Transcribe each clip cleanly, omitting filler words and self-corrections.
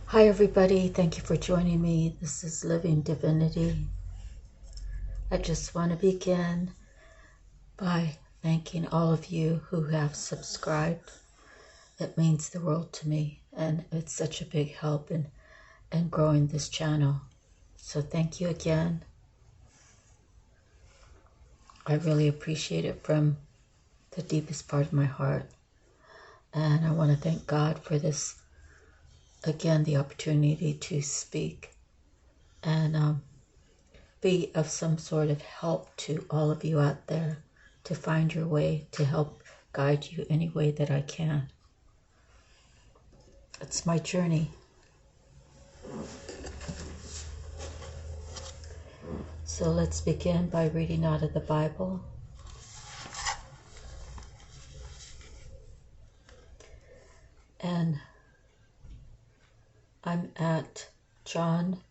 Hi everybody, thank you for joining me. This is Living Divinity. I just want to begin by thanking all of you who have subscribed. It means the world to me, and it's such a big help in growing this channel. So thank you again. I really appreciate it from the deepest part of my heart. And I want to thank God for this, again, the opportunity to speak and be of some sort of help to all of you out there, to find your way, to help guide you any way that I can. It's my journey. So let's begin by reading out of the Bible. And I'm at John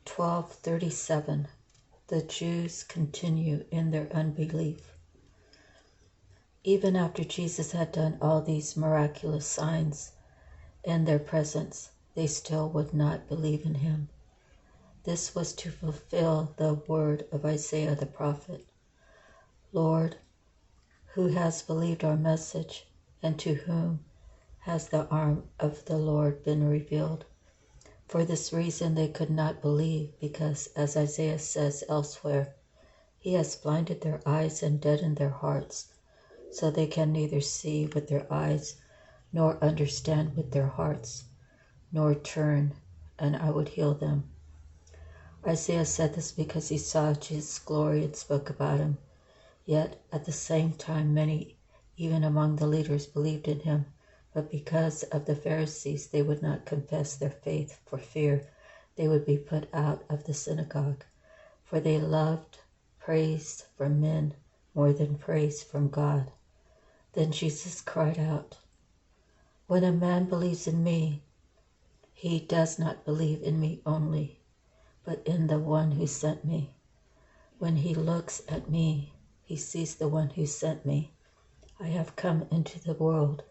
12:37. The Jews continue in their unbelief. Even after Jesus had done all these miraculous signs in their presence, they still would not believe in him. This was to fulfill the word of Isaiah the prophet. Lord, who has believed our message, and to whom has the arm of the Lord been revealed? For this reason they could not believe, because, as Isaiah says elsewhere, he has blinded their eyes and deadened their hearts, so they can neither see with their eyes, nor understand with their hearts, nor turn, and I would heal them. Isaiah said this because he saw Jesus' glory and spoke about him. Yet at the same time many, even among the leaders, believed in him, but because of the Pharisees they would not confess their faith for fear they would be put out of the synagogue. For they loved praise from men more than praise from God. Then Jesus cried out, "When a man believes in me, he does not believe in me only, but in the one who sent me. When he looks at me, he sees the one who sent me. I have come into the world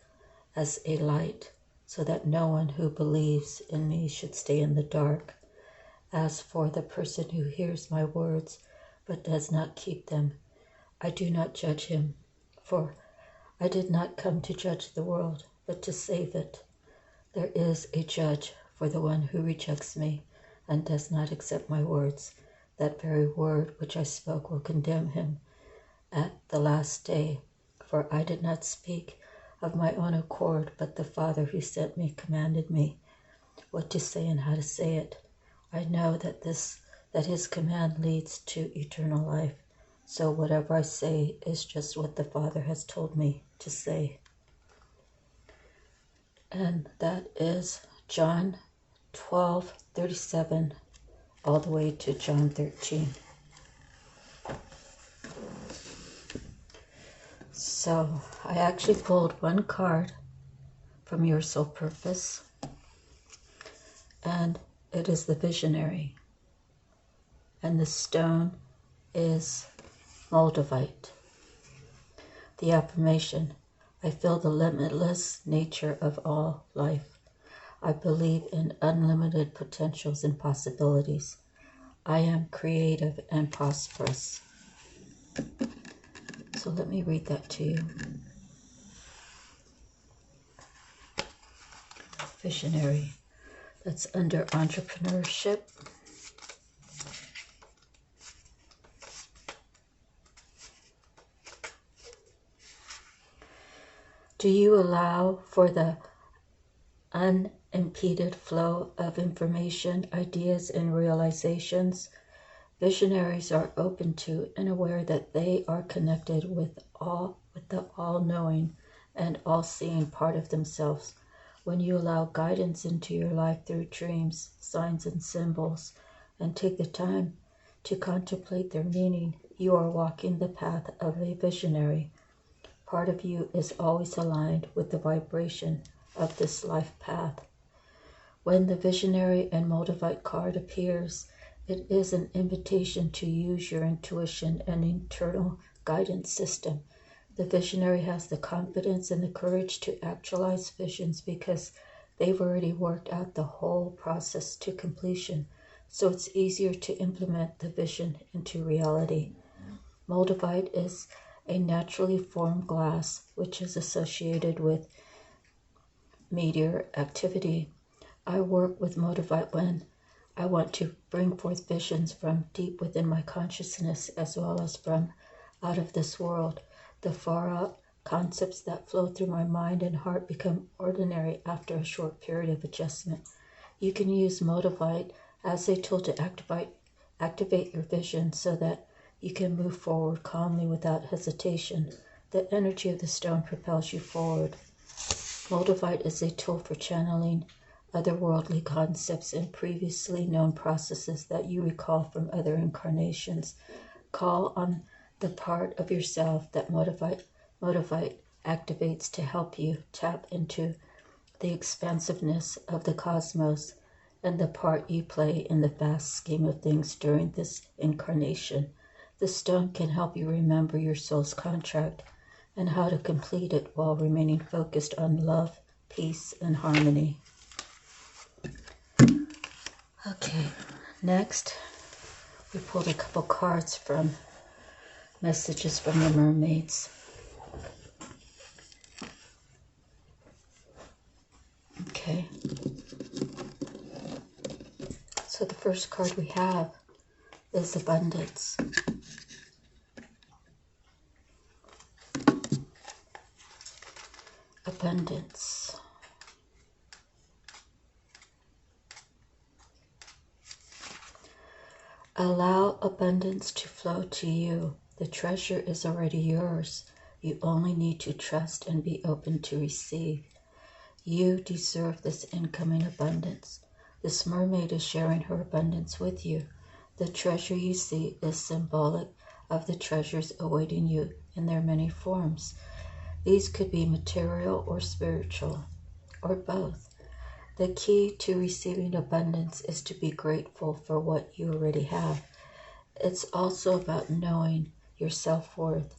as a light, so that no one who believes in me should stay in the dark. As for the person who hears my words but does not keep them, I do not judge him, for I did not come to judge the world, but to save it. There is a judge for the one who rejects me and does not accept my words. That very word which I spoke will condemn him at the last day. For I did not speak of my own accord, but the Father who sent me commanded me what to say and how to say it. I know that his command leads to eternal life. So whatever I say is just what the Father has told me to say." And that is John 12:37 all the way to John 13. So I actually pulled one card from Your Soul Purpose, and it is the Visionary, and the stone is Moldavite. The affirmation: I feel the limitless nature of all life. I believe in unlimited potentials and possibilities. I am creative and prosperous. So let me read that to you. Visionary. That's under entrepreneurship. Do you allow for the unimpeded flow of information, ideas, and realizations? Visionaries are open to and aware that they are connected with the all-knowing and all-seeing part of themselves. When you allow guidance into your life through dreams, signs, and symbols, and take the time to contemplate their meaning, you are walking the path of a visionary. Part of you is always aligned with the vibration of this life path. When the Visionary and Moldavite card appears, it is an invitation to use your intuition and internal guidance system. The Visionary has the confidence and the courage to actualize visions because They've already worked out the whole process to completion, so it's easier to implement the vision into reality. Moldavite is a naturally formed glass which is associated with meteor activity. I work with Moldavite when I want to bring forth visions from deep within my consciousness as well as from out of this world. The far out concepts that flow through my mind and heart become ordinary after a short period of adjustment. You can use Moldavite as a tool to activate your vision so that you can move forward calmly without hesitation. The energy of the stone propels you forward. Moldavite is a tool for channeling otherworldly concepts and previously known processes that you recall from other incarnations. Call on the part of yourself that Moldavite activates to help you tap into the expansiveness of the cosmos and the part you play in the vast scheme of things during this incarnation. The stone can help you remember your soul's contract and how to complete it while remaining focused on love, peace, and harmony. Okay, next we pulled a couple cards from Messages from the Mermaids. Okay, so the first card we have is Abundance. Abundance. Allow abundance to flow to you. The treasure is already yours. You only need to trust and be open to receive. You deserve this incoming abundance. This mermaid is sharing her abundance with you. The treasure you see is symbolic of the treasures awaiting you in their many forms. These could be material or spiritual, or both. The key to receiving abundance is to be grateful for what you already have. It's also about knowing your self-worth,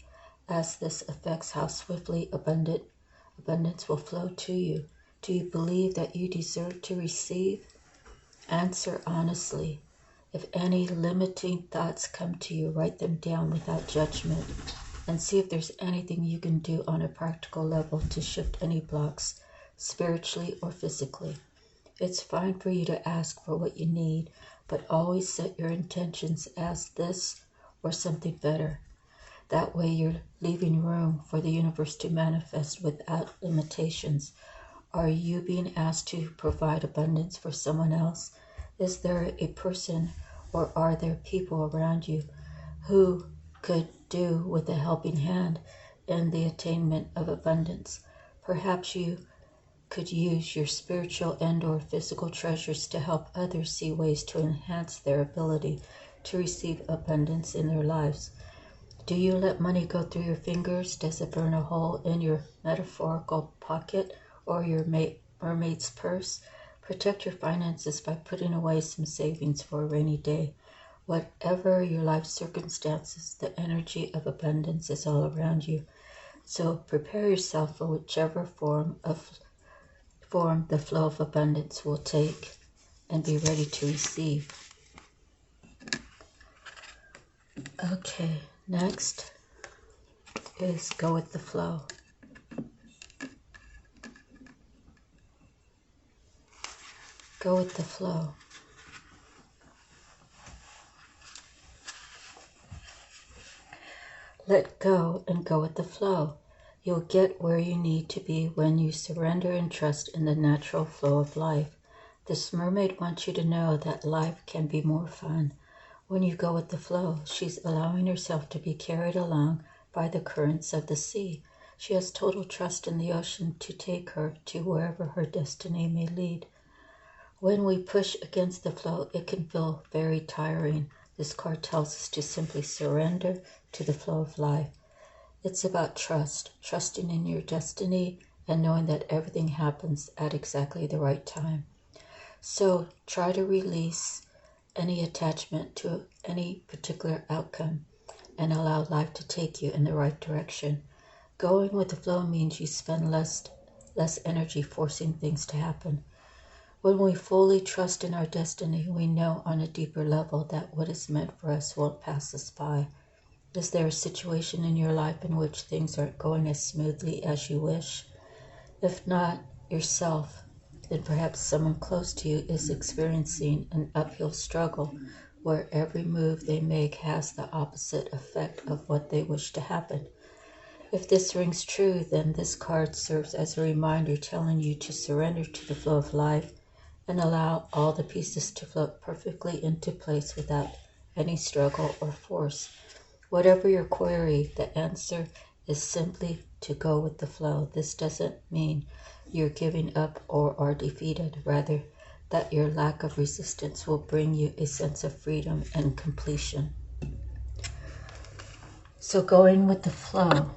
as this affects how swiftly abundance will flow to you. Do you believe that you deserve to receive? Answer honestly. If any limiting thoughts come to you, write them down without judgment and see if there's anything you can do on a practical level to shift any blocks, spiritually or physically. It's fine for you to ask for what you need, but always set your intentions as this or something better. That way you're leaving room for the universe to manifest without limitations. Are you being asked to provide abundance for someone else? Is there a person or are there people around you who could do with a helping hand in the attainment of abundance? Perhaps you could use your spiritual and or physical treasures to help others see ways to enhance their ability to receive abundance in their lives. Do you let money go through your fingers? Does it burn a hole in your metaphorical pocket or your mermaid's purse? Protect your finances by putting away some savings for a rainy day. Whatever your life circumstances, the energy of abundance is all around you. So prepare yourself for whichever form the flow of abundance will take, and be ready to receive. Okay, next is go with the flow. Go with the flow. Let go and go with the flow. You'll get where you need to be when you surrender and trust in the natural flow of life. This mermaid wants you to know that life can be more fun. When you go with the flow, she's allowing herself to be carried along by the currents of the sea. She has total trust in the ocean to take her to wherever her destiny may lead. When we push against the flow, it can feel very tiring. This card tells us to simply surrender to the flow of life. It's about trust, trusting in your destiny and knowing that everything happens at exactly the right time. So try to release any attachment to any particular outcome and allow life to take you in the right direction. Going with the flow means you spend less less energy forcing things to happen. When we fully trust in our destiny, we know on a deeper level that what is meant for us won't pass us by. Is there a situation in your life in which things aren't going as smoothly as you wish? If not yourself, then perhaps someone close to you is experiencing an uphill struggle where every move they make has the opposite effect of what they wish to happen. If this rings true, then this card serves as a reminder telling you to surrender to the flow of life and allow all the pieces to float perfectly into place without any struggle or force. Whatever your query, the answer is simply to go with the flow. This doesn't mean you're giving up or are defeated, rather that your lack of resistance will bring you a sense of freedom and completion. So going with the flow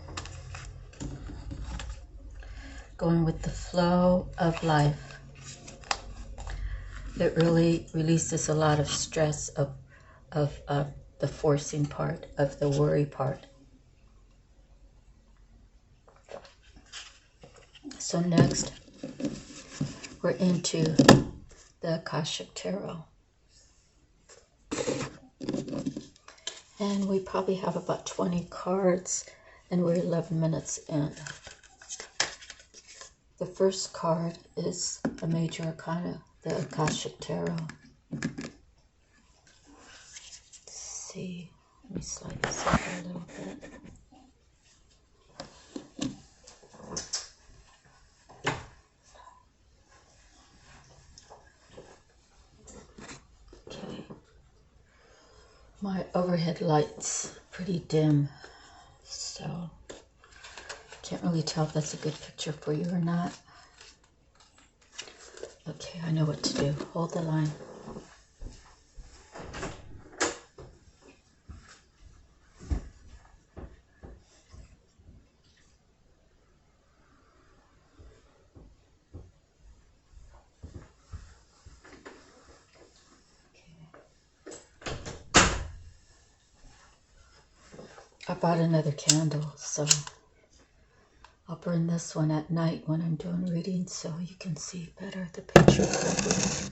of life, it really releases a lot of stress of the forcing part, of the worry part. So next, we're into the Akashic Tarot. And we probably have about 20 cards, and we're 11 minutes in. The first card is a major arcana, the Akashic Tarot. Let's see, let me slide this over a little bit. Okay, my overhead light's pretty dim, so can't really tell if that's a good picture for you or not. Okay, I know what to do. Hold the line. I bought another candle, so I'll burn this one at night when I'm doing readings so you can see better the picture. Let's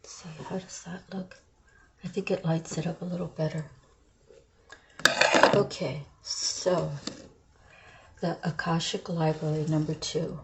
see, how does that look? I think it lights it up a little better. Okay, so the Akashic Library number 2.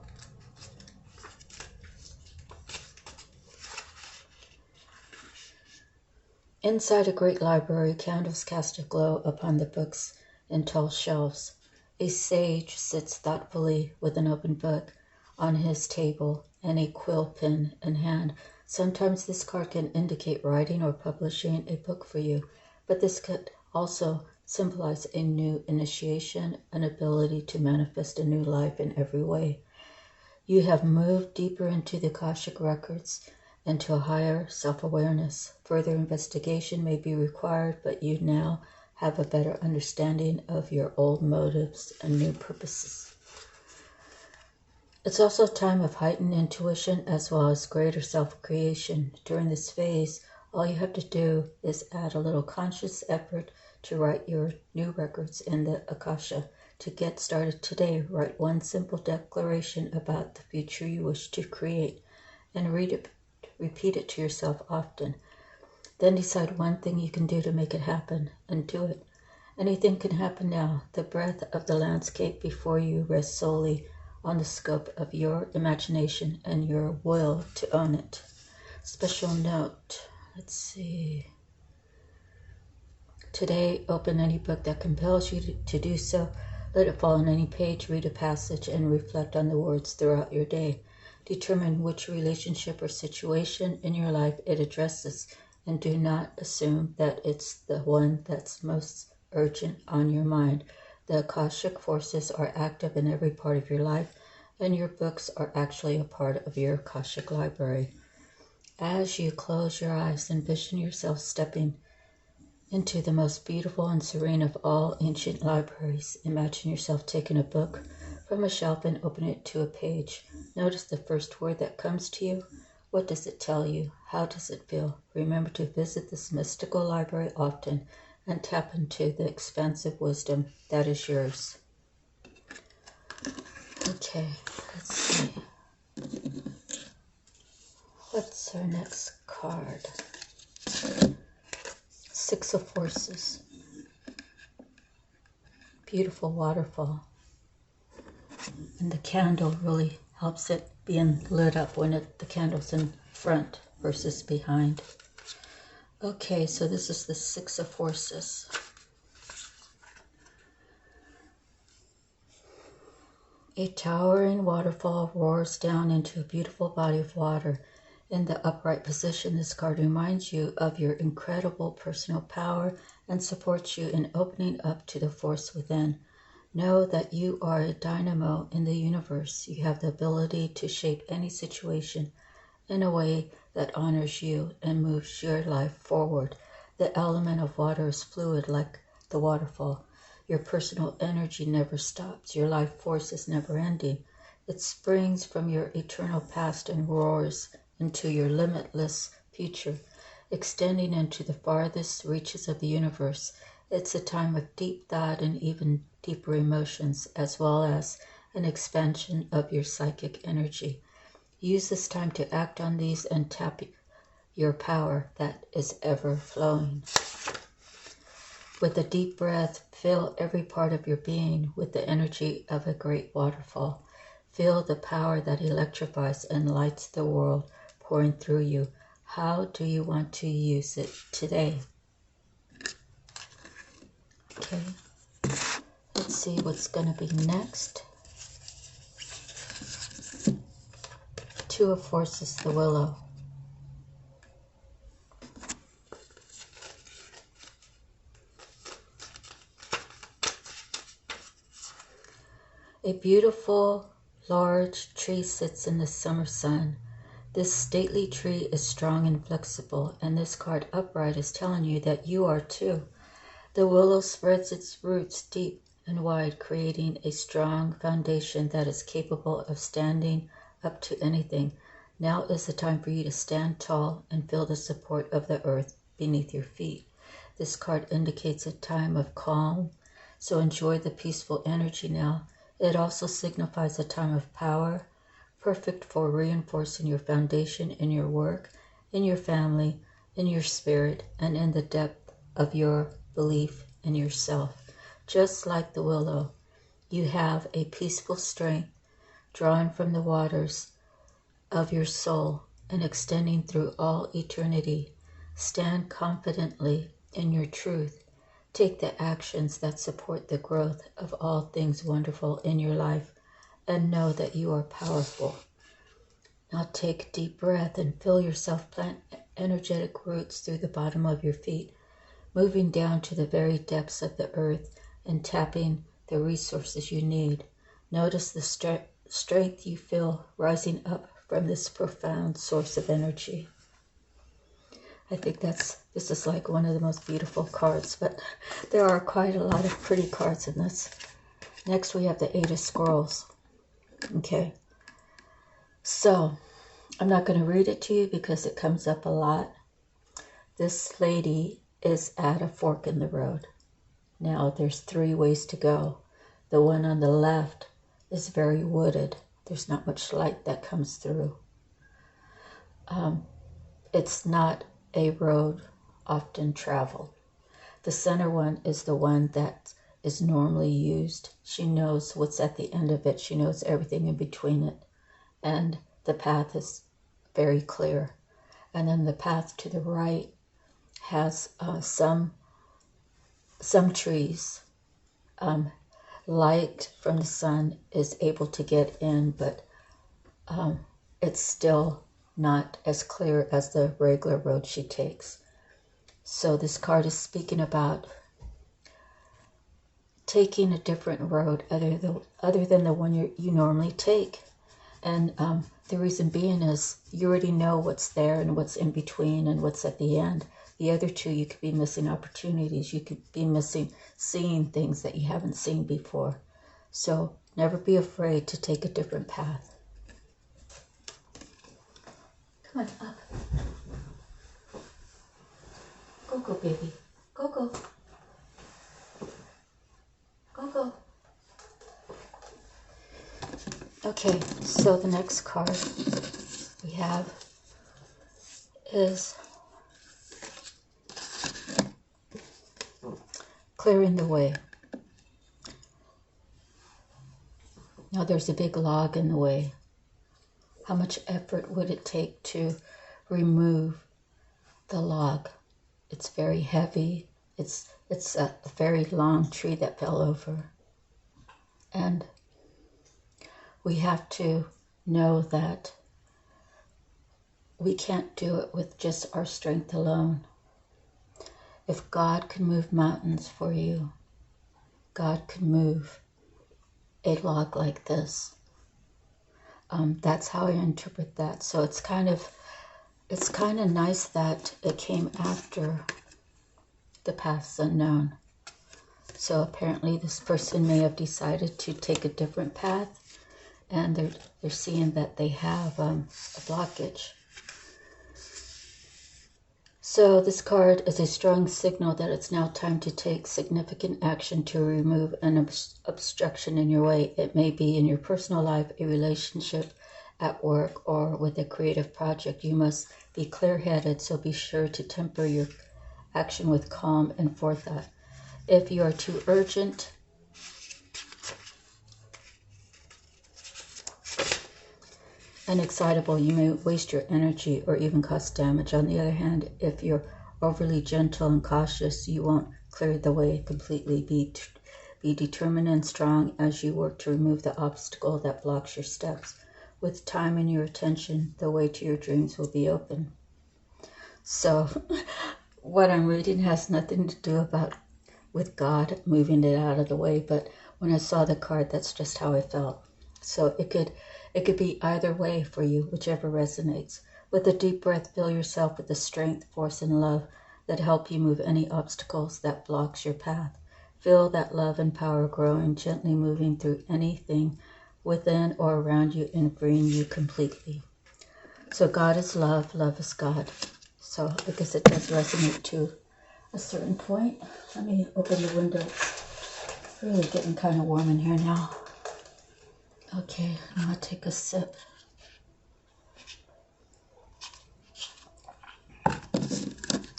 Inside a great library, candles cast a glow upon the books in tall shelves. A sage sits thoughtfully with an open book on his table and a quill pen in hand. Sometimes this card can indicate writing or publishing a book for you, but this could also symbolize a new initiation, an ability to manifest a new life in every way. You have moved deeper into the Akashic records and to a higher self-awareness. Further investigation may be required, but you now have a better understanding of your old motives and new purposes. It's also a time of heightened intuition as well as greater self-creation. During this phase, all you have to do is add a little conscious effort to write your new records in the Akasha. To get started today, write one simple declaration about the future you wish to create and repeat it to yourself often. Then decide one thing you can do to make it happen and do it. Anything can happen now. The breadth of the landscape before you rests solely on the scope of your imagination and your will to own it. Special note, let's see. Today, open any book that compels you to do so. Let it fall on any page, read a passage, and reflect on the words throughout your day. Determine which relationship or situation in your life it addresses, and do not assume that it's the one that's most urgent on your mind. The Akashic forces are active in every part of your life, and your books are actually a part of your Akashic library. As you close your eyes, envision yourself stepping into the most beautiful and serene of all ancient libraries. Imagine yourself taking a book from a shelf and open it to a page. Notice the first word that comes to you. What does it tell you? How does it feel? Remember to visit this mystical library often and tap into the expansive wisdom that is yours. Okay, let's see. What's our next card? Six of Horses. Beautiful waterfall. And the candle really helps it being lit up when the candle's in front versus behind. Okay, so this is the Six of Horses. A towering waterfall roars down into a beautiful body of water. In the upright position, this card reminds you of your incredible personal power and supports you in opening up to the force within. Know that you are a dynamo in the universe. You have the ability to shape any situation in a way that honors you and moves your life forward. The element of water is fluid like the waterfall. Your personal energy never stops. Your life force is never ending. It springs from your eternal past and roars into your limitless future, extending into the farthest reaches of the universe. It's a time of deep thought and even deeper emotions, as well as an expansion of your psychic energy. Use this time to act on these and tap your power that is ever flowing. With a deep breath, fill every part of your being with the energy of a great waterfall. Feel the power that electrifies and lights the world pouring through you. How do you want to use it today? Okay, let's see what's going to be next. Two of Horses, the Willow. A beautiful, large tree sits in the summer sun. This stately tree is strong and flexible, and this card upright is telling you that you are too. The willow spreads its roots deep and wide, creating a strong foundation that is capable of standing up to anything. Now is the time for you to stand tall and feel the support of the earth beneath your feet. This card indicates a time of calm, so enjoy the peaceful energy now. It also signifies a time of power, perfect for reinforcing your foundation in your work, in your family, in your spirit, and in the depth of your belief in yourself. Just like the willow, you have a peaceful strength drawn from the waters of your soul and extending through all eternity. Stand confidently in your truth. Take the actions that support the growth of all things wonderful in your life and know that you are powerful. Now take a deep breath and feel yourself plant energetic roots through the bottom of your feet, moving down to the very depths of the earth and tapping the resources you need. Notice the strength you feel rising up from this profound source of energy. I think this is like one of the most beautiful cards, but there are quite a lot of pretty cards in this. Next we have the Eight of Scrolls. Okay, so I'm not going to read it to you because it comes up a lot. This lady is at a fork in the road. Now there's three ways to go. The one on the left is very wooded. There's not much light that comes through. It's not a road often traveled. The center one is the one that is normally used. She knows what's at the end of it. She knows everything in between it. And the path is very clear. And then the path to the right has some trees. Light from the sun is able to get in, but it's still not as clear as the regular road she takes. So this card is speaking about taking a different road other than the one you normally take. And the reason being is you already know what's there and what's in between and what's at the end. The other two, you could be missing opportunities. You could be missing seeing things that you haven't seen before. So never be afraid to take a different path. Come on, up. Go, go, baby. Go, go. Go, go. Okay, so the next card we have is clearing the way. Now there's a big log in the way. How much effort would it take to remove the log? It's very heavy. It's a very long tree that fell over. And we have to know that we can't do it with just our strength alone. If God can move mountains for you, God can move a log like this. That's how I interpret that. So it's kind of nice that it came after the paths unknown. So apparently this person may have decided to take a different path, and they're seeing that they have a blockage. So this card is a strong signal that it's now time to take significant action to remove an obstruction in your way. It may be in your personal life, a relationship, at work, or with a creative project. You must be clear-headed, so be sure to temper your action with calm and forethought. If you are too urgent and excitable, you may waste your energy or even cause damage. On the other hand, if you're overly gentle and cautious, you won't clear the way completely. Be determined and strong as you work to remove the obstacle that blocks your steps. With time and your attention, the way to your dreams will be open. So what I'm reading has nothing to do with God moving it out of the way, but when I saw the card, that's just how I felt. So it could be either way for you, whichever resonates. With a deep breath, fill yourself with the strength, force, and love that help you move any obstacles that blocks your path. Feel that love and power growing, gently moving through anything within or around you and freeing you completely. So God is love, love is God. So I guess it does resonate to a certain point. Let me open the window. It's really getting kind of warm in here now. Okay, I'm going to take a sip.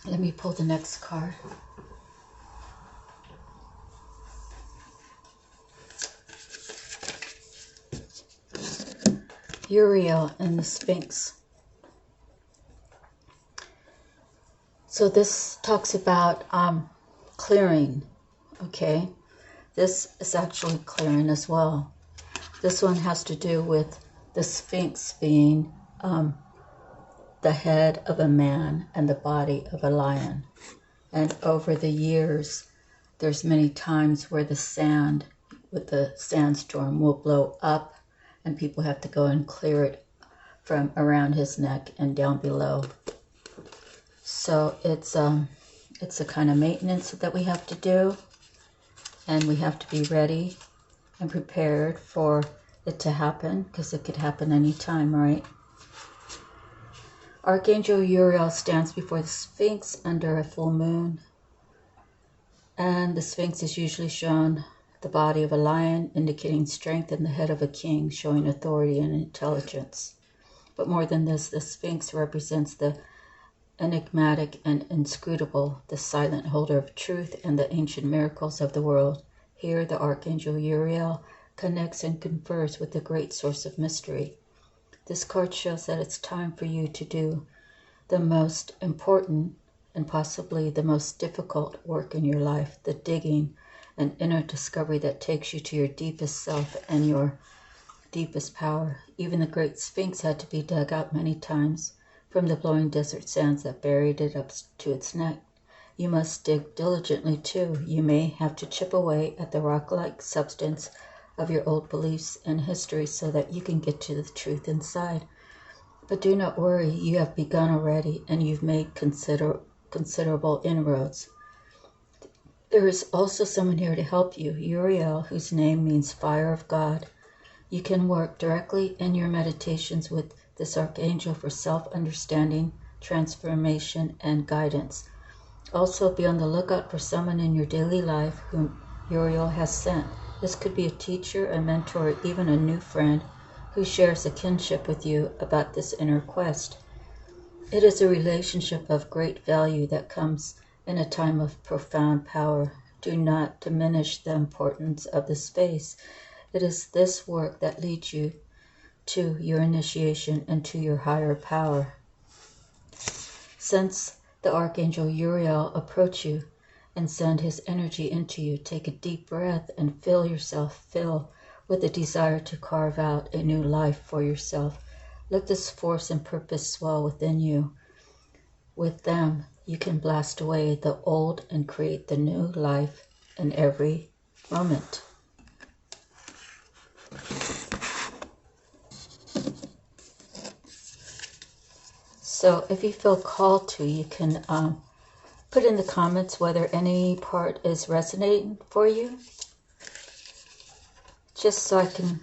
Let me pull the next card. Uriel and the Sphinx. So this talks about clearing, okay? This is actually clearing as well. This one has to do with the Sphinx being the head of a man and the body of a lion. And over the years, there's many times where the sand, with the sandstorm, will blow up and people have to go and clear it from around his neck and down below. So it's a kind of maintenance that we have to do, and we have to be ready and prepared for it to happen, because it could happen anytime, right? Archangel Uriel stands before the Sphinx under a full moon, and the Sphinx is usually shown the body of a lion, indicating strength, and the head of a king, showing authority and intelligence. But more than this, the Sphinx represents the enigmatic and inscrutable, the silent holder of truth and the ancient miracles of the world. Here, the Archangel Uriel connects and confers with the great source of mystery. This card shows that it's time for you to do the most important and possibly the most difficult work in your life, the digging and inner discovery that takes you to your deepest self and your deepest power. Even the great Sphinx had to be dug out many times from the blowing desert sands that buried it up to its neck. You must dig diligently too. You may have to chip away at the rock-like substance of your old beliefs and history so that you can get to the truth inside. But do not worry, you have begun already, and you've made considerable inroads. There is also someone here to help you, Uriel, whose name means fire of God. You can work directly in your meditations with this archangel for self-understanding, transformation, and guidance. Also, be on the lookout for someone in your daily life whom Uriel has sent. This could be a teacher, a mentor, or even a new friend who shares a kinship with you about this inner quest. It is a relationship of great value that comes in a time of profound power. Do not diminish the importance of the space. It is this work that leads you to your initiation and to your higher power. Sense the Archangel Uriel approach you and send his energy into you. Take a deep breath and feel yourself fill with a desire to carve out a new life for yourself. Let this force and purpose swell within you. With them, you can blast away the old and create the new life in every moment. So if you feel called to, you can put in the comments whether any part is resonating for you. Just so I can,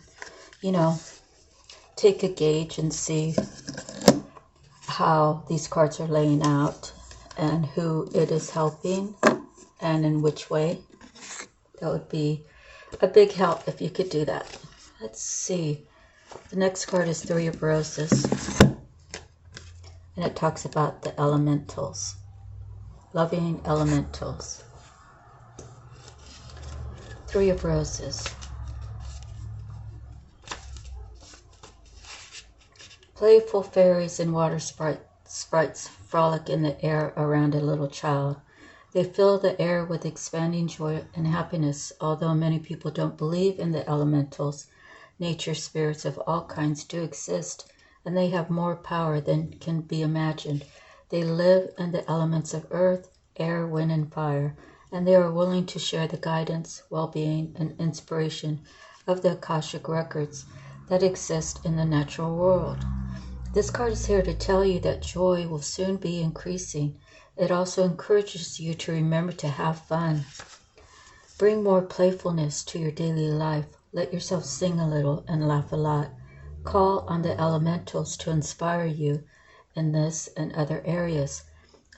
take a gauge and see how these cards are laying out and who it is helping and in which way. That would be a big help if you could do that. Let's see. The next card is Three of Roses. And it talks about the elementals. Loving elementals. Three of Roses. Playful fairies and water sprites frolic in the air around a little child. They fill the air with expanding joy and happiness. Although many people don't believe in the elementals, nature spirits of all kinds do exist, and they have more power than can be imagined. They live in the elements of earth, air, wind, and fire, and they are willing to share the guidance, well-being, and inspiration of the Akashic records that exist in the natural world. This card is here to tell you that joy will soon be increasing. It also encourages you to remember to have fun. Bring more playfulness to your daily life. Let yourself sing a little and laugh a lot. Call on the elementals to inspire you in this and other areas.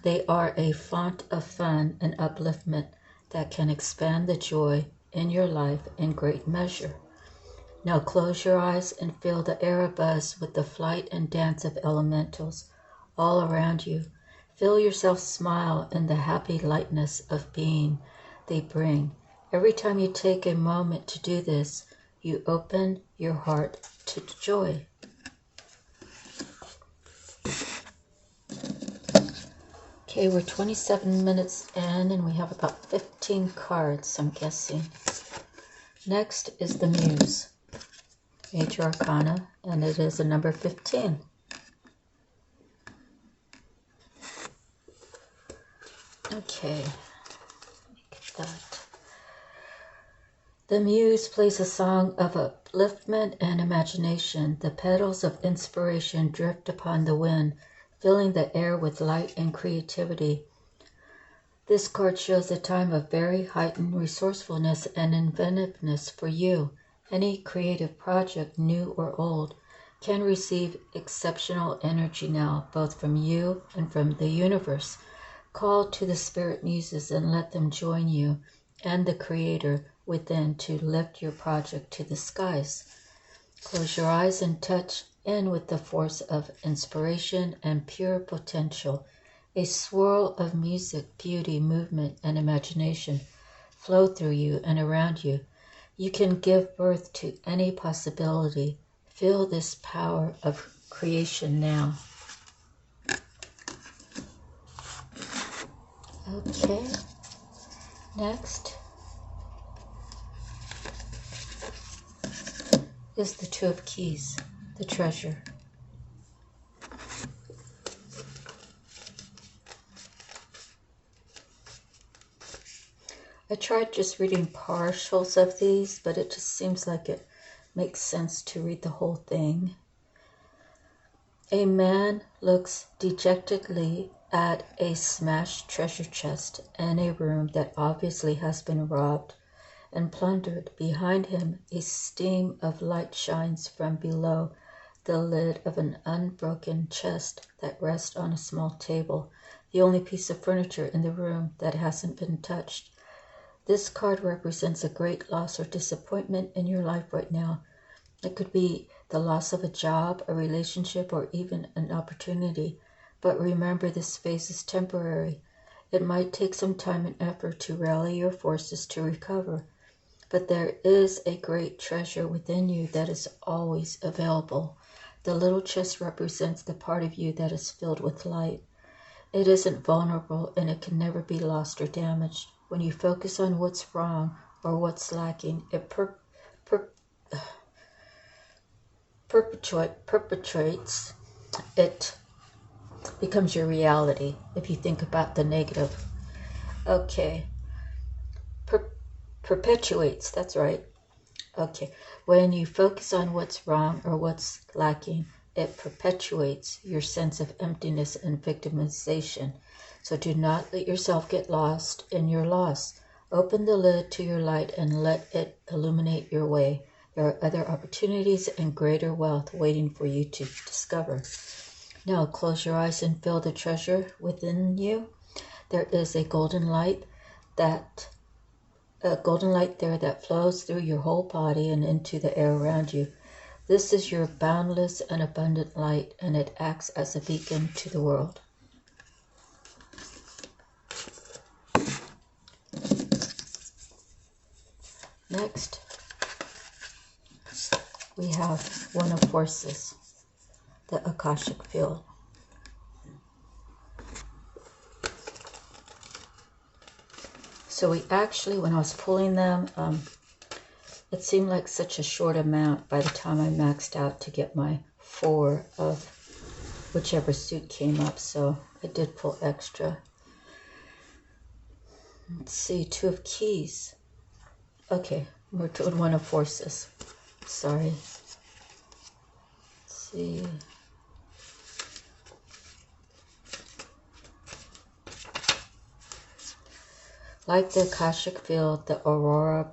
They are a font of fun and upliftment that can expand the joy in your life in great measure. Now close your eyes and feel the air abuzz with the flight and dance of elementals all around you. Feel yourself smile in the happy lightness of being they bring. Every time you take a moment to do this, you open your heart to joy. Okay, we're 27 minutes in and we have about 15 cards, I'm guessing. Next is the Muse. Major Arcana, and it is a number 15. Okay, look at that. The Muse plays a song of upliftment and imagination. The petals of inspiration drift upon the wind, filling the air with light and creativity. This card shows a time of very heightened resourcefulness and inventiveness for you. Any creative project, new or old, can receive exceptional energy now, both from you and from the universe. Call to the spirit muses and let them join you and the creator within to lift your project to the skies. Close your eyes and touch in with the force of inspiration and pure potential. A swirl of music, beauty, movement, and imagination flow through you and around you. You can give birth to any possibility. Feel this power of creation now. Okay, next is the Two of Keys, the Treasure. I tried just reading partials of these, but it just seems like it makes sense to read the whole thing. A man looks dejectedly at a smashed treasure chest in a room that obviously has been robbed and plundered. Behind him, a stream of light shines from below the lid of an unbroken chest that rests on a small table, the only piece of furniture in the room that hasn't been touched. This card represents a great loss or disappointment in your life right now. It could be the loss of a job, a relationship, or even an opportunity. But remember, this phase is temporary. It might take some time and effort to rally your forces to recover. But there is a great treasure within you that is always available. The little chest represents the part of you that is filled with light. It isn't vulnerable and it can never be lost or damaged. When you focus on what's wrong or what's lacking, it perpetuates. It becomes your reality if you think about the negative. Okay. Perpetuates, that's right. Okay. When you focus on what's wrong or what's lacking, it perpetuates your sense of emptiness and victimization. So do not let yourself get lost in your loss. Open the lid to your light and let it illuminate your way. There are other opportunities and greater wealth waiting for you to discover. Now close your eyes and feel the treasure within you. There is a golden light there that flows through your whole body and into the air around you. This is your boundless and abundant light, and it acts as a beacon to the world. Next, we have one of forces, the Akashic field. So we actually, when I was pulling them, it seemed like such a short amount by the time I maxed out to get my 4 of whichever suit came up. So I did pull extra. Let's see, 2 of keys. Okay, we're doing 1 of forces. Sorry. Let's see. Like the Akashic field, the aurora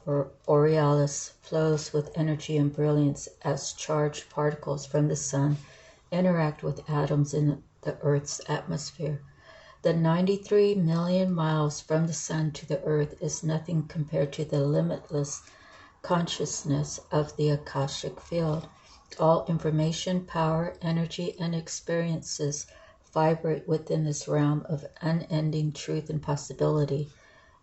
borealis flows with energy and brilliance as charged particles from the sun interact with atoms in the Earth's atmosphere. The 93 million miles from the sun to the Earth is nothing compared to the limitless consciousness of the Akashic field. All information, power, energy, and experiences vibrate within this realm of unending truth and possibility,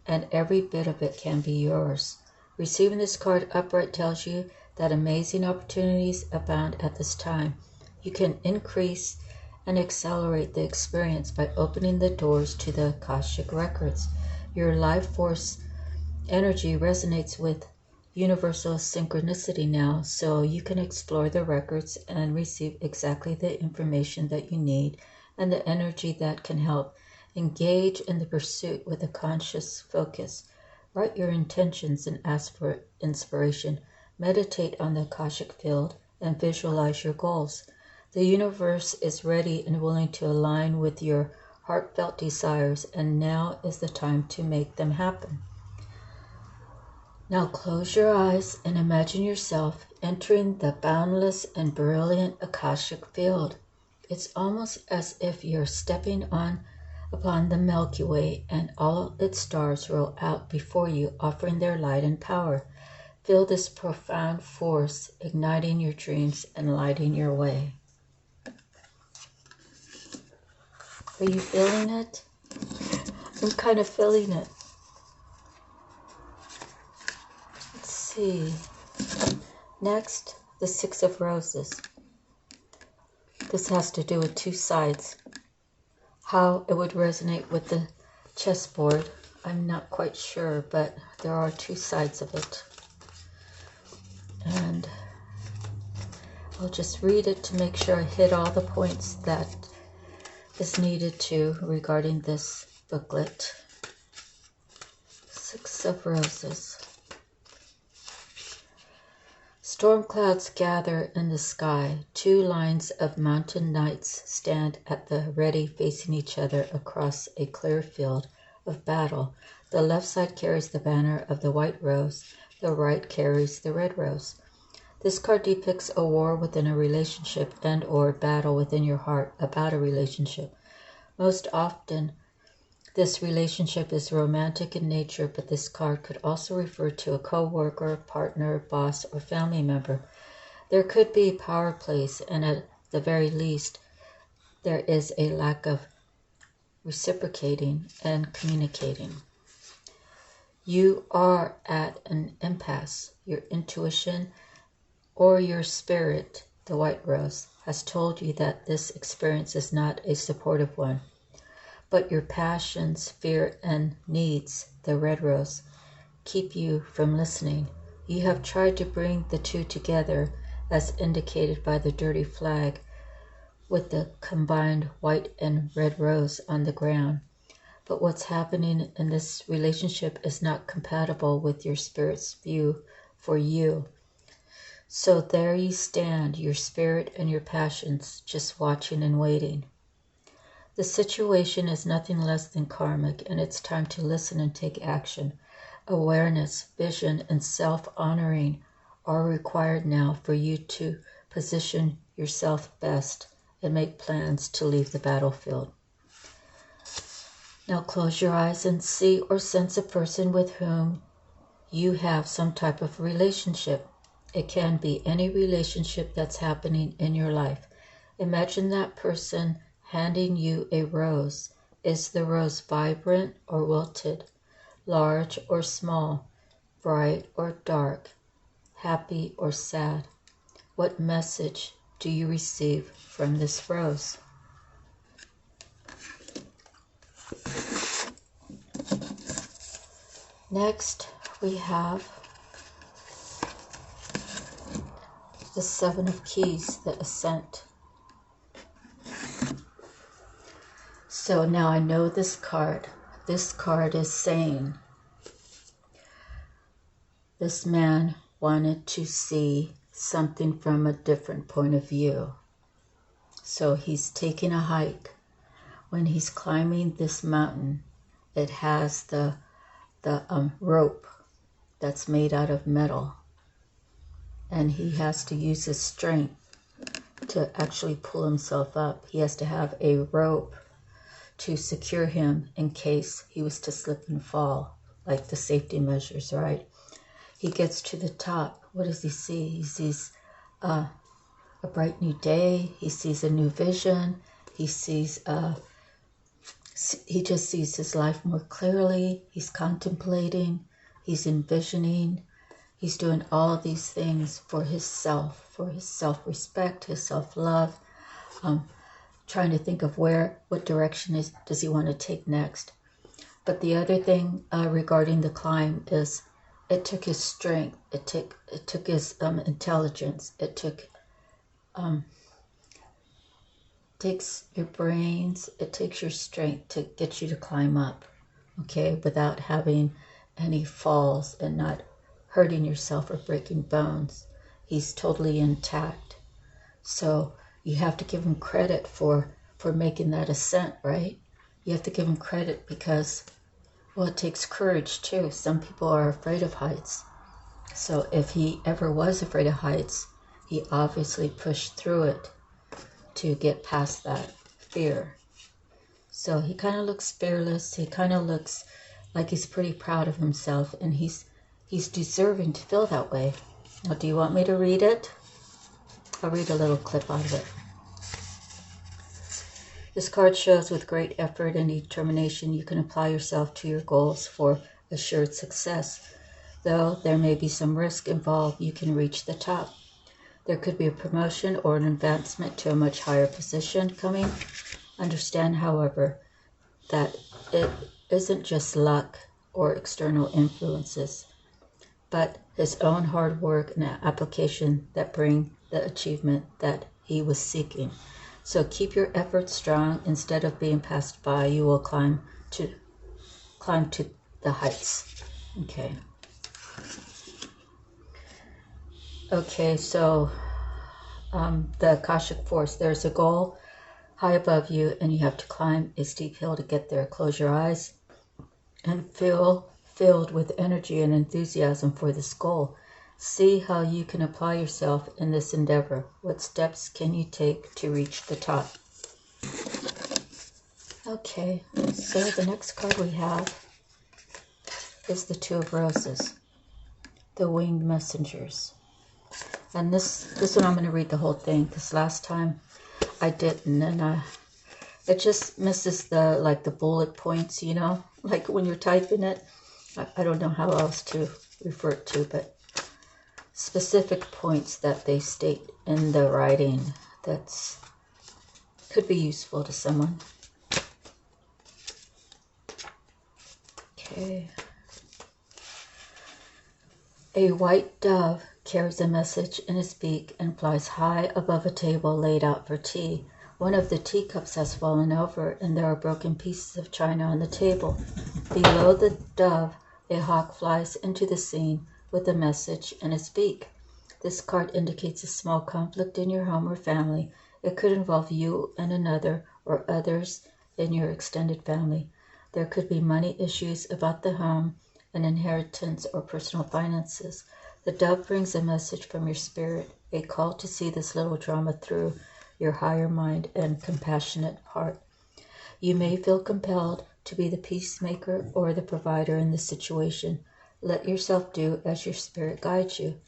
and every bit of it can be yours. Receiving this card upright tells you that amazing opportunities abound at this time. You can increase and accelerate the experience by opening the doors to the Akashic records. Your life force energy resonates with universal synchronicity now, so you can explore the records and receive exactly the information that you need and the energy that can help. Engage in the pursuit with a conscious focus. Write your intentions and ask for inspiration. Meditate on the Akashic field and visualize your goals. The universe is ready and willing to align with your heartfelt desires, and now is the time to make them happen. Now close your eyes and imagine yourself entering the boundless and brilliant Akashic field. It's almost as if you're stepping upon the Milky Way, and all its stars roll out before you, offering their light and power. Feel this profound force igniting your dreams and lighting your way. Are you feeling it? I'm kind of feeling it. Let's see. Next, the 6 of Roses. This has to do with 2 sides. How it would resonate with the chessboard, I'm not quite sure, but there are 2 sides of it. And I'll just read it to make sure I hit all the points that is needed to regarding this booklet. 6 of Roses. Storm clouds gather in the sky. 2 lines of mountain knights stand at the ready, facing each other across a clear field of battle. The left side carries the banner of the white rose. The right carries the red rose. This card depicts a war within a relationship and or battle within your heart about a relationship. Most often, this relationship is romantic in nature, but this card could also refer to a co-worker, partner, boss, or family member. There could be power plays, and at the very least, there is a lack of reciprocating and communicating. You are at an impasse. Your intuition or your spirit, the white rose, has told you that this experience is not a supportive one. But your passions, fear, and needs, the red rose, keep you from listening. You have tried to bring the two together, as indicated by the dirty flag, with the combined white and red rose on the ground. But what's happening in this relationship is not compatible with your spirit's view for you. So there you stand, your spirit and your passions, just watching and waiting. The situation is nothing less than karmic, and it's time to listen and take action. Awareness, vision, and self-honoring are required now for you to position yourself best and make plans to leave the battlefield. Now close your eyes and see or sense a person with whom you have some type of relationship. It can be any relationship that's happening in your life. Imagine that person handing you a rose. Is the rose vibrant or wilted, large or small, bright or dark, happy or sad? What message do you receive from this rose? Next, we have the Seven of Keys, the Ascent. So now I know this card. This card is saying this man wanted to see something from a different point of view. So he's taking a hike. When he's climbing this mountain, it has the rope that's made out of metal, and he has to use his strength to actually pull himself up. He has to have a rope to secure him in case he was to slip and fall, like the safety measures, right? He gets to the top. What does he see? He sees a bright new day. He sees a new vision. He just sees his life more clearly. He's contemplating. He's envisioning. He's doing all of these things for his self-respect, his self-love, trying to think of what direction does he want to take next. But the other thing regarding the climb is it took his strength. It took his intelligence. It takes your brains. It takes your strength to get you to climb up, okay, without having any falls and not hurting yourself or breaking bones. He's totally intact. So you have to give him credit for making that ascent, right? You have to give him credit because, well, it takes courage too. Some people are afraid of heights. So if he ever was afraid of heights, he obviously pushed through it to get past that fear. So he kind of looks fearless. He kind of looks like he's pretty proud of himself, and he's deserving to feel that way. Now, do you want me to read it? I'll read a little clip out of it. This card shows with great effort and determination you can apply yourself to your goals for assured success. Though there may be some risk involved, you can reach the top. There could be a promotion or an advancement to a much higher position coming. Understand, however, that it isn't just luck or external influences, but his own hard work and application that bring the achievement that he was seeking. So keep your efforts strong. Instead of being passed by, you will climb to the heights. Okay, so the Akashic force, there's a goal high above you, and you have to climb a steep hill to get there. Close your eyes and feel filled with energy and enthusiasm for this goal. See how you can apply yourself in this endeavor. What steps can you take to reach the top? Okay, so the next card we have is the Two of Roses, the winged messengers. And this one I'm going to read the whole thing, because last time I didn't, and it just misses the bullet points, you know, like when you're typing it. I don't know how else to refer it to, but specific points that they state in the writing that's could be useful to someone. Okay. A white dove carries a message in its beak and flies high above a table laid out for tea. One of the teacups has fallen over, and there are broken pieces of china on the table. Below the dove, a hawk flies into the scene with a message in its beak. This card indicates a small conflict in your home or family. It could involve you and another, or others in your extended family. There could be money issues about the home, an inheritance, or personal finances. The dove brings a message from your spirit, a call to see this little drama through your higher mind and compassionate heart. You may feel compelled to be the peacemaker or the provider in this situation. Let yourself do as your spirit guides you.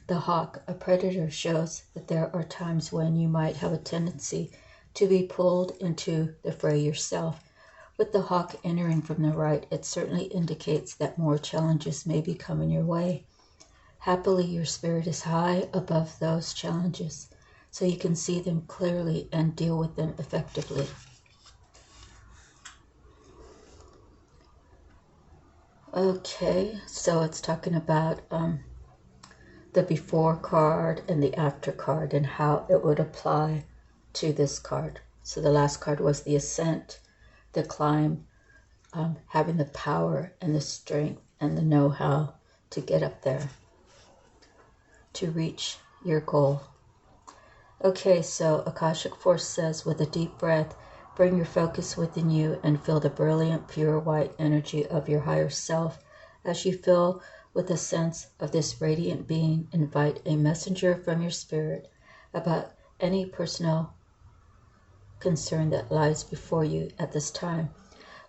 The hawk, a predator, shows that there are times when you might have a tendency to be pulled into the fray yourself. With the hawk entering from the right, it certainly indicates that more challenges may be coming your way. Happily, your spirit is high above those challenges, so you can see them clearly and deal with them effectively. Okay, so it's talking about the before card and the after card and how it would apply to this card. So the last card was the ascent, the climb, having the power and the strength and the know-how to get up there, to reach your goal. Okay, so Akashic Force says, with a deep breath, bring your focus within you and feel the brilliant, pure white energy of your higher self. As you feel with a sense of this radiant being, invite a messenger from your spirit about any personal concern that lies before you at this time.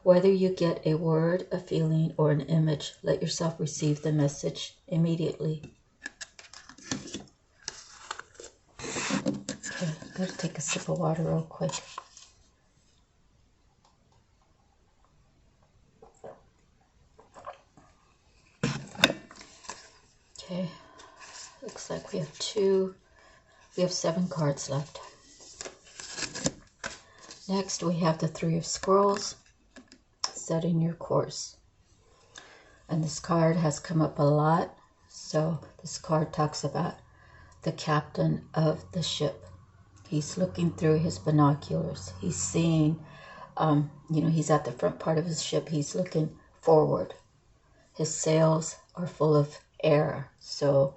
Whether you get a word, a feeling, or an image, let yourself receive the message immediately. Okay, I'm going to take a sip of water real quick. Okay, looks like we have 7 cards left. Next, we have the 3 of Scrolls, setting your course. And this card has come up a lot. So this card talks about the captain of the ship. He's looking through his binoculars. He's seeing, he's at the front part of his ship. He's looking forward. His sails are full of air, so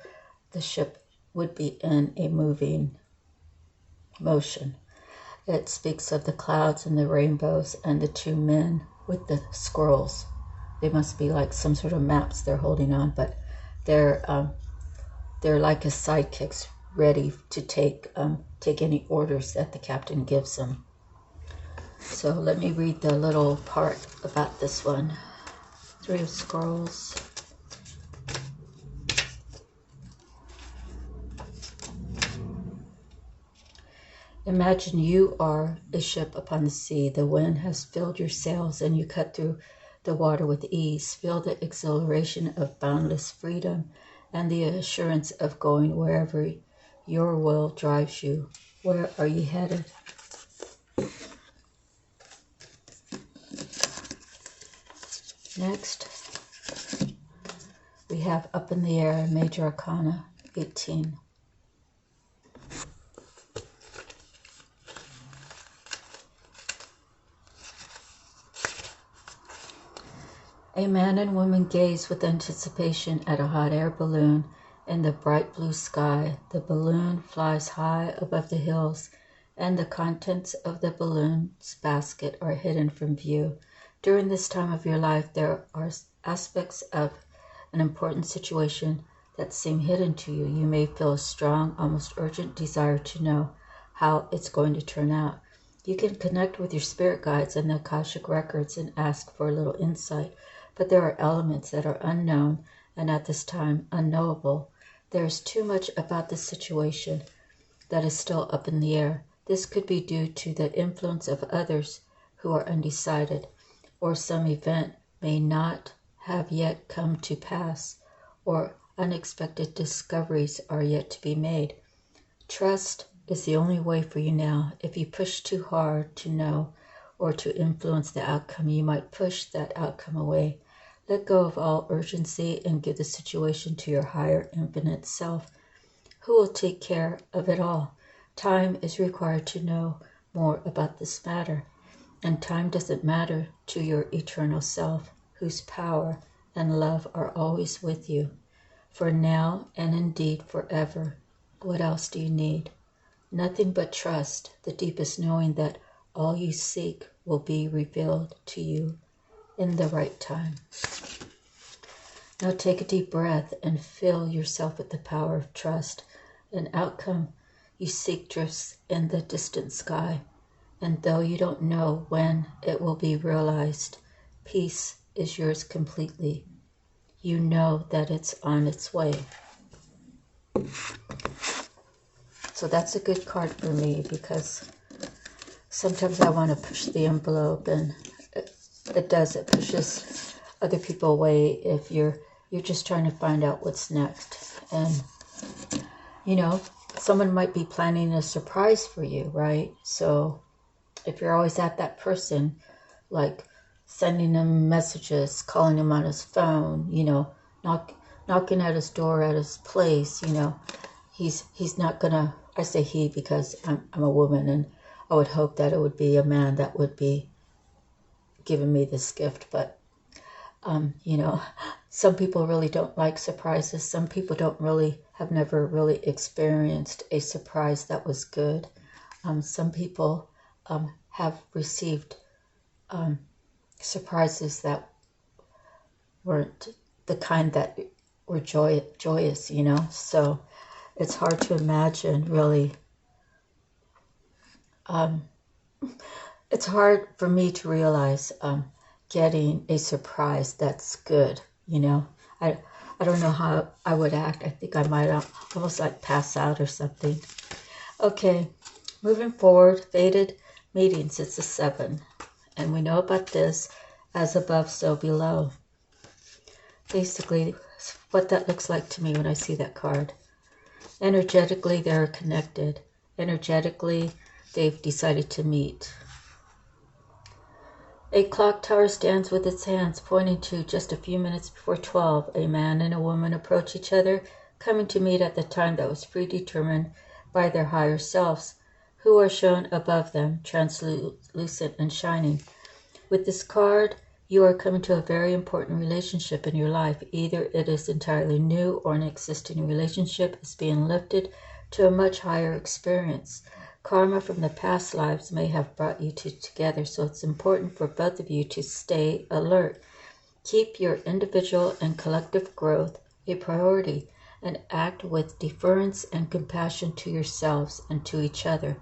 the ship would be in a moving motion. It speaks of the clouds and the rainbows and the 2 men with the scrolls. They must be like some sort of maps they're holding on, but they're like his sidekicks, ready to take any orders that the captain gives them. So let me read the little part about this one. 3 of Scrolls. Imagine you are a ship upon the sea. The wind has filled your sails and you cut through the water with ease. Feel the exhilaration of boundless freedom and the assurance of going wherever your will drives you. Where are you headed? Next, we have Up in the Air, Major Arcana 18. A man and woman gaze with anticipation at a hot air balloon in the bright blue sky. The balloon flies high above the hills, and the contents of the balloon's basket are hidden from view. During this time of your life, there are aspects of an important situation that seem hidden to you. You may feel a strong, almost urgent desire to know how it's going to turn out. You can connect with your spirit guides and the Akashic records and ask for a little insight. But there are elements that are unknown and at this time unknowable. There's too much about the situation that is still up in the air. This could be due to the influence of others who are undecided, or some event may not have yet come to pass, or unexpected discoveries are yet to be made. Trust is the only way for you now. If you push too hard to know or to influence the outcome, you might push that outcome away. Let go of all urgency and give the situation to your higher infinite self, who will take care of it all. Time is required to know more about this matter, and time doesn't matter to your eternal self, whose power and love are always with you, for now and indeed forever. What else do you need? Nothing but trust, the deepest knowing that all you seek will be revealed to you in the right time. Now take a deep breath and fill yourself with the power of trust. An outcome you seek drifts in the distant sky, and though you don't know when it will be realized, peace is yours completely. You know that it's on its way. So that's a good card for me, because sometimes I want to push the envelope, and it pushes other people away if you're just trying to find out what's next. And someone might be planning a surprise for you, right? So if you're always at that person, like sending him messages, calling him on his phone, knocking at his door at his place, he's not gonna, I say he because I'm a woman, and I would hope that it would be a man that would be giving me this gift. But some people really don't like surprises. Some people have never really experienced a surprise that was good. Some people have received surprises that weren't the kind that were joyous, so it's hard to imagine, really. It's hard for me to realize getting a surprise that's good, I don't know how I would act. I think I might almost like pass out or something. Okay, moving forward, fated meetings, it's a 7. And we know about this, as above, so below. Basically, what that looks like to me when I see that card. Energetically, they're connected. Energetically, they've decided to meet. A clock tower stands with its hands pointing to just a few minutes before 12. A man and a woman approach each other, coming to meet at the time that was predetermined by their higher selves, who are shown above them, translucent and shining. With this card, you are coming to a very important relationship in your life. Either it is entirely new, or an existing relationship is being lifted to a much higher experience. Karma from the past lives may have brought you two together, so it's important for both of you to stay alert. Keep your individual and collective growth a priority, and act with deference and compassion to yourselves and to each other.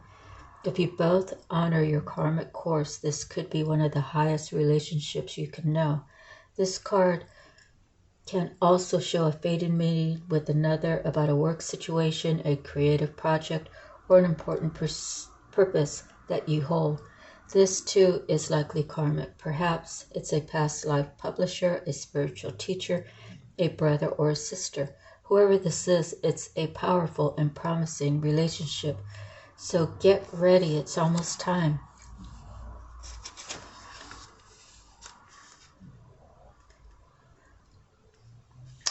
If you both honor your karmic course, this could be one of the highest relationships you can know. This card can also show a fated meeting with another about a work situation, a creative project, or an important purpose that you hold. This too is likely karmic. Perhaps it's a past life publisher, a spiritual teacher, a brother or a sister. Whoever this is, it's a powerful and promising relationship. So get ready, it's almost time.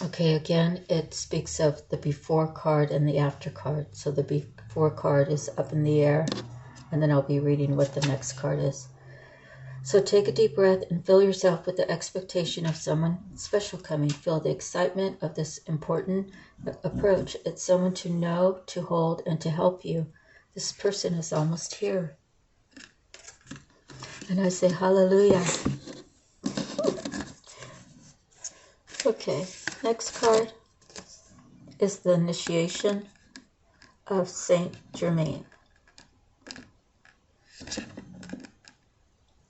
Okay, again, it speaks of the before card and the after card. So the before card is up in the air, and then I'll be reading what the next card is. So take a deep breath and fill yourself with the expectation of someone special coming. Feel the excitement of this important approach. It's someone to know, to hold, and to help you. This person is almost here. And I say hallelujah. Okay, next card is the initiation of Saint Germain.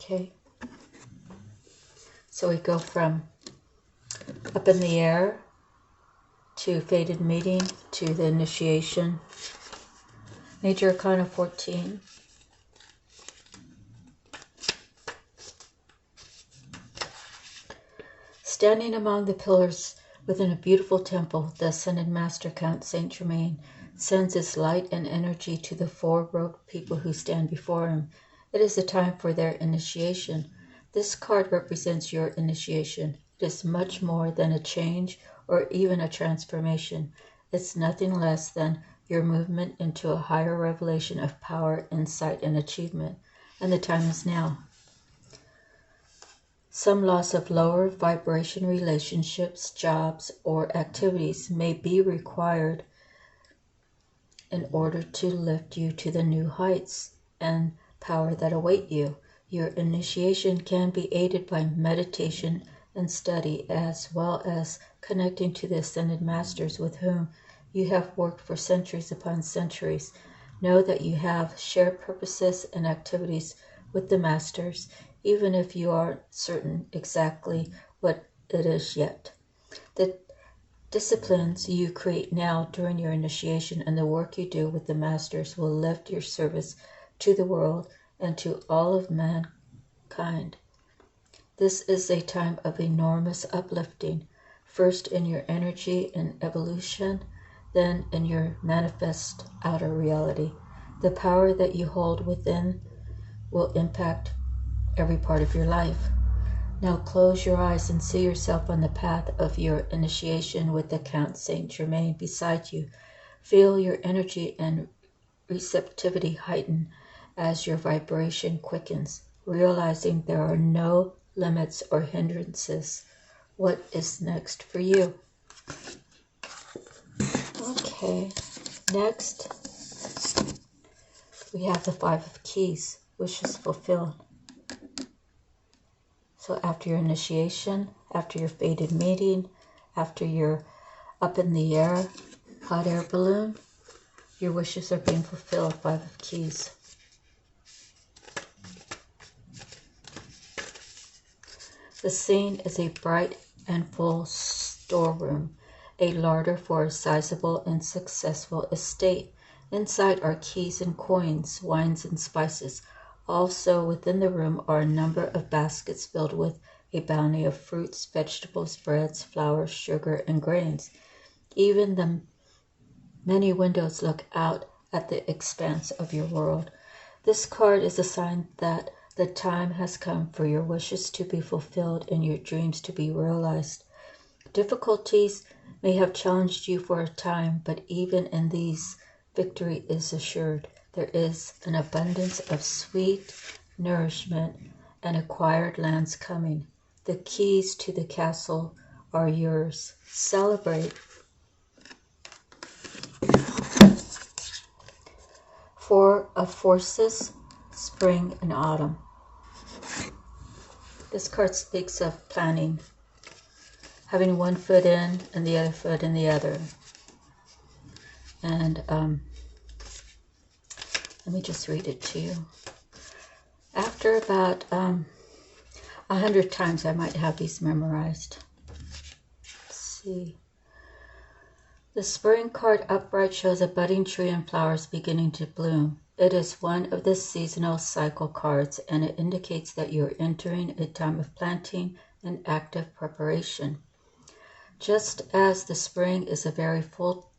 Okay, so we go from up in the air to fated meeting, to the initiation. Major Arcana 14. Standing among the pillars within a beautiful temple, the Ascended Master Count Saint Germain sends his light and energy to the four-robed people who stand before him. It is a time for their initiation. This card represents your initiation. It is much more than a change or even a transformation. It's nothing less than your movement into a higher revelation of power, insight, and achievement. And the time is now. Some loss of lower vibration relationships, jobs, or activities may be required in order to lift you to the new heights and power that await you. Your initiation can be aided by meditation and study, as well as connecting to the Ascended Masters with whom you have worked for centuries upon centuries. Know that you have shared purposes and activities with the Masters, even if you aren't certain exactly what it is yet. The disciplines you create now during your initiation and the work you do with the Masters will lift your service to the world and to all of mankind. This is a time of enormous uplifting, first in your energy and evolution, then in your manifest outer reality. The power that you hold within will impact every part of your life. Now close your eyes and see yourself on the path of your initiation with the Count Saint Germain beside you. Feel your energy and receptivity heighten as your vibration quickens, realizing there are no limits or hindrances. What is next for you? Okay, next we have the Five of Keys, wishes fulfilled. So after your initiation, after your fated meeting, after you're up in the air, hot air balloon, your wishes are being fulfilled. Five of Keys. The scene is a bright and full storeroom, a larder for a sizable and successful estate. Inside are keys and coins, wines and spices. Also within the room are a number of baskets filled with a bounty of fruits, vegetables, breads, flours, sugar, and grains. Even the many windows look out at the expanse of your world. This card is a sign that the time has come for your wishes to be fulfilled and your dreams to be realized. Difficulties may have challenged you for a time, but even in these, victory is assured. There is an abundance of sweet nourishment and acquired lands coming. The keys to the castle are yours. Celebrate. Four of Forces, Spring and Autumn. This card speaks of planning, having one foot in and the other foot in the other. And let me just read it to you. After about 100 times, I might have these memorized. Let's see. The spring card upright shows a budding tree and flowers beginning to bloom. It is one of the seasonal cycle cards, and it indicates that you're entering a time of planting and active preparation. Just as the spring is very full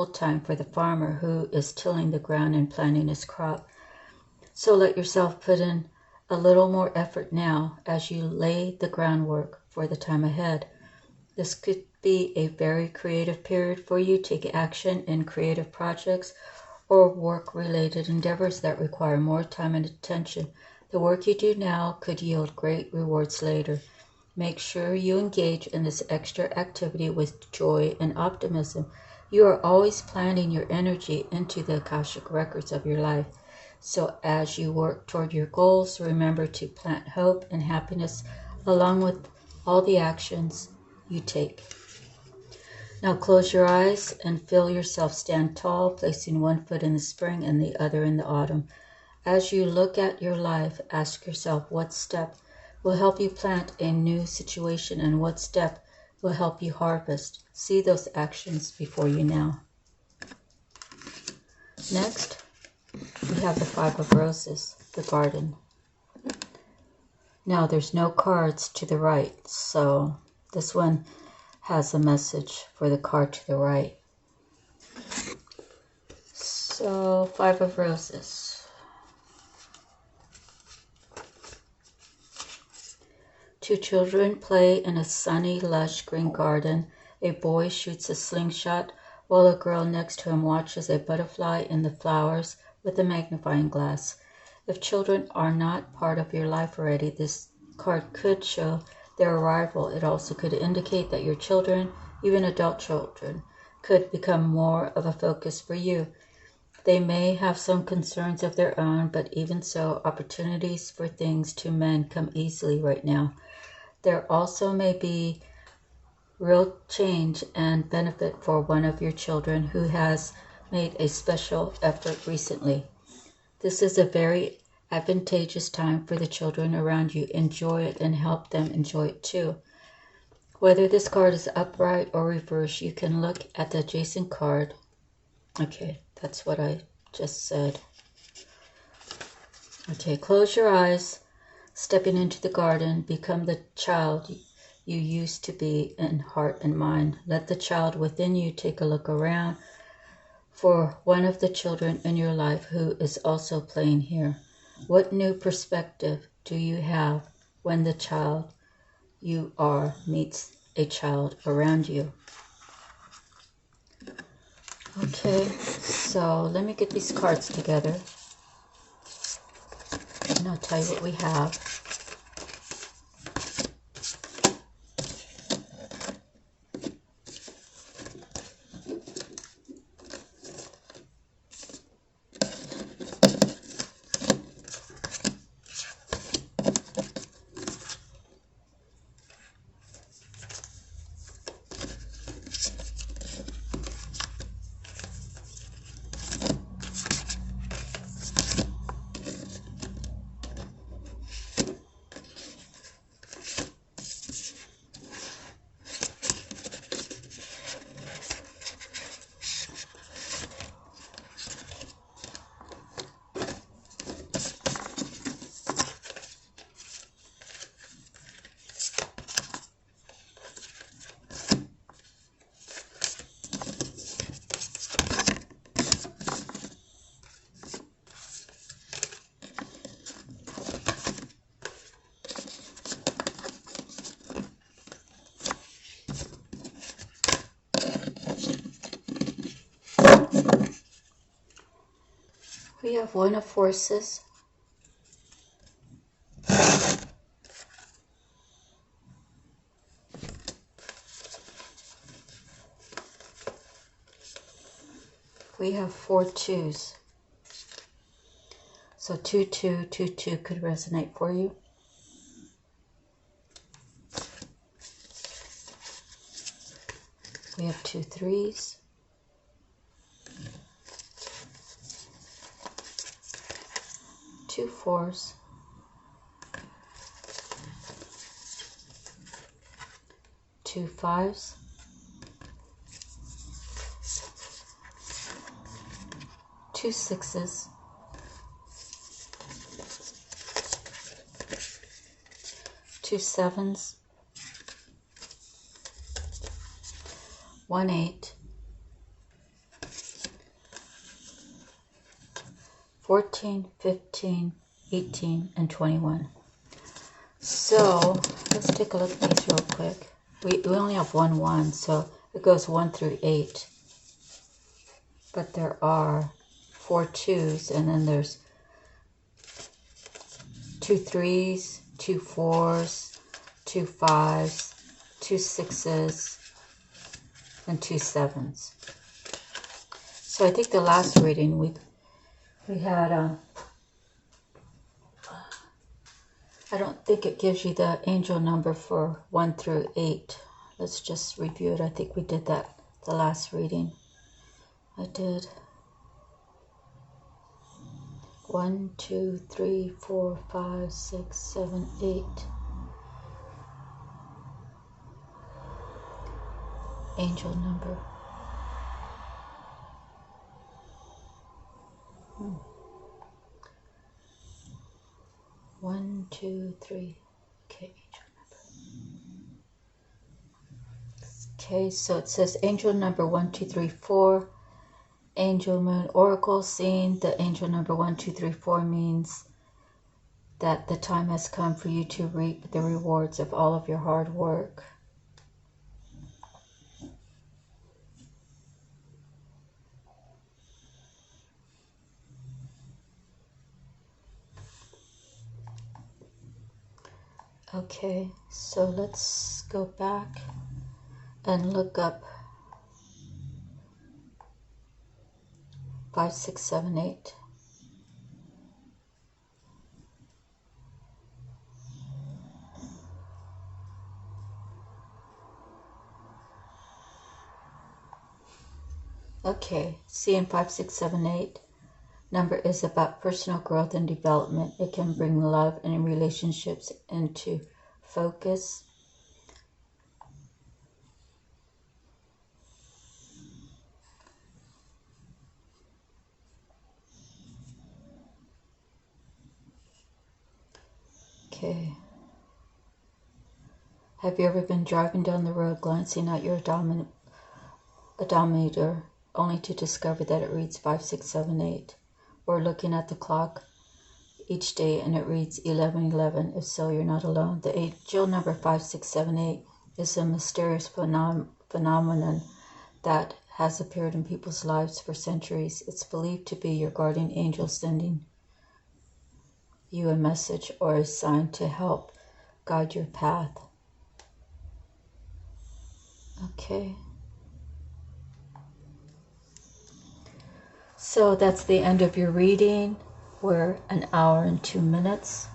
time for the farmer who is tilling the ground and planting his crop, so let yourself put in a little more effort now as you lay the groundwork for the time ahead. This could be a very creative period for you. Take action in creative projects or work-related endeavors that require more time and attention. The work you do now could yield great rewards later. Make sure you engage in this extra activity with joy and optimism. You are always planting your energy into the Akashic records of your life. So as you work toward your goals, remember to plant hope and happiness along with all the actions you take. Now close your eyes and feel yourself stand tall, placing one foot in the spring and the other in the autumn. As you look at your life, ask yourself what step will help you plant a new situation and what step will help you harvest. See those actions before you now. Next, we have the Five of Roses, the garden. Now, there's no cards to the right, so this one has a message for the card to the right. So, Five of Roses. Two children play in a sunny, lush green garden. A boy shoots a slingshot while a girl next to him watches a butterfly in the flowers with a magnifying glass. If children are not part of your life already, this card could show their arrival. It also could indicate that your children, even adult children, could become more of a focus for you. They may have some concerns of their own, but even so, opportunities for things to mend come easily right now. There also may be real change and benefit for one of your children who has made a special effort recently. This is a very advantageous time for the children around you. Enjoy it and help them enjoy it too. Whether this card is upright or reversed, you can look at the adjacent card. Okay, that's what I just said. Okay, close your eyes. Stepping into the garden, become the child you used to be in heart and mind. Let the child within you take a look around for one of the children in your life who is also playing here. What new perspective do you have when the child you are meets a child around you? Okay, so let me get these cards together and I'll tell you what we have. We have One of Forces. We have 4 twos. So 2222 could resonate for you. We have 2 threes. 2 fours. 2 fives. 2 sixes. 2 sevens. 1 8. 14, 15, 18, and 21. So let's take a look at these real quick. We only have 1 1, so it goes 1 through 8. But there are 4 twos, and then there's 2 threes, 2 fours, 2 fives, 2 sixes, and 2 sevens. So I think the last reading we had, I don't think it gives you the angel number for 1 through 8. Let's just review it. I think we did that the last reading. I did 1, 2, 3, 4, 5, 6, 7, 8. angel number. 1, 2, 3. Okay, angel number. Okay, so it says angel number 1, 2, 3, 4. Angel Moon Oracle scene. The angel number 1, 2, 3, 4 means that the time has come for you to reap the rewards of all of your hard work. Okay, so let's go back and look up 5, 6, 7, 8. Okay, seeing 5, 6, 7, 8 number is about personal growth and development. It can bring love and relationships into focus. Okay. Have you ever been driving down the road glancing at your odometer only to discover that it reads 5, 6, 7, 8? Or looking at the clock each day and it reads 11, 11? If so, you're not alone. The angel number 5, 6, 7, 8 is a mysterious phenomenon that has appeared in people's lives for centuries. It's believed to be your guardian angel sending you a message or a sign to help guide your path. Okay. So that's the end of your reading. We're 1 hour and 2 minutes.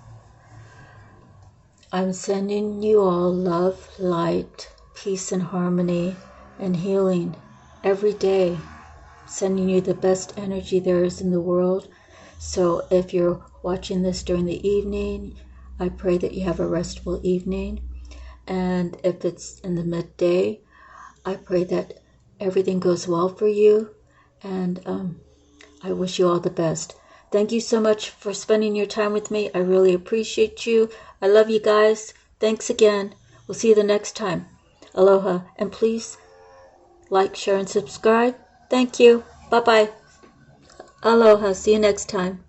I'm sending you all love, light, peace and harmony and healing every day. Sending you the best energy there is in the world. So if you're watching this during the evening, I pray that you have a restful evening. And if it's in the midday, I pray that everything goes well for you. And I wish you all the best. Thank you so much for spending your time with me. I really appreciate you. I love you guys. Thanks again. We'll see you the next time. Aloha. And please like, share, and subscribe. Thank you. Bye-bye. Aloha. See you next time.